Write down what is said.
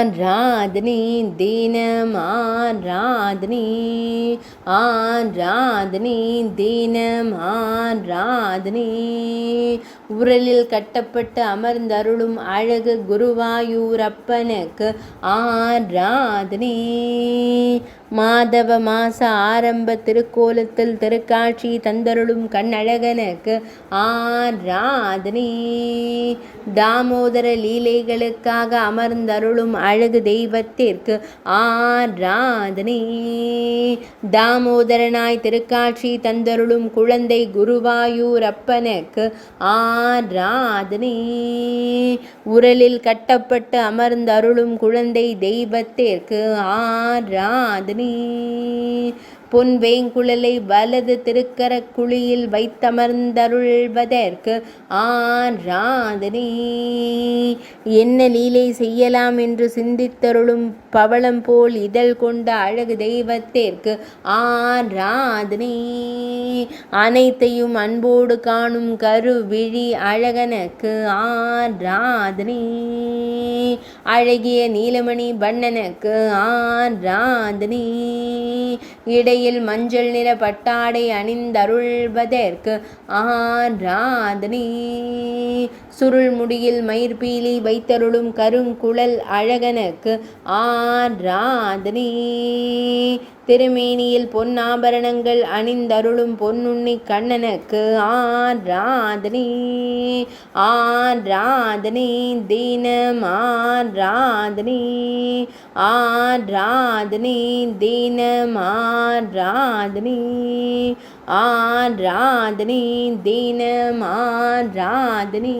ஆராதனை தினம் ஆராதனை ஆராதனை தினம் ஆராதனை உரலில் கட்டப்பட்டு அமர்ந்தருளும் அழகு குருவாயூரப்பனுக்கு ஆராதனை மாதவ மாச ஆரம்ப திருக்கோலத்தில் திருக்காட்சி தந்தருளும் கண்ணழகனுக்கு ஆராதனை தாமோதர லீலைகளுக்காக அமர்ந்தருளும் அழகு தெய்வத்திற்கு ஆராதனை தாமோதரனாய் திருக்காட்சி தந்தருளும் குழந்தை குருவாயூரப்பனுக்கு ஆராதனை உரலில் கட்டப்பட்டு அமர்ந்தருளும் குழந்தை தெய்வத்திற்கு ஆராதனை பொன் வேங்குழலை வலது திருக்கர குழியில் வைத்தமர்ந்தருள்வதற்கு ஆராதனை என்ன லீலை செய்யலாம் என்று சிந்தித்தருளும் பவளம் போல் இதழ் கொண்ட அழகு தெய்வத்திற்கு ஆராதனை அனைத்தையும் அன்போடு காணும் கருவிழி அழகனுக்கு ஆராதனை அழகிய நீலமணி வண்ணனுக்கு ஆராதனை இடையில் மஞ்சள் நிற பட்டாடை அணிந்தருள்வதற்கு ஆராதனை சுருள் முடியில் மயிர்பீலி வைத்தருளும் கருங்குழல் அழகனுக்கு ஆராதனை திருமேனியில் பொன்னாபரணங்கள் அணிந்தருளும் பொன்னுண்ணி கண்ணனுக்கு ஆராதனை ஆராதனை தினம் ஆராதனை ஆராதனை தினம் ஆராதனை ஆராதனை தினம் ஆராதனை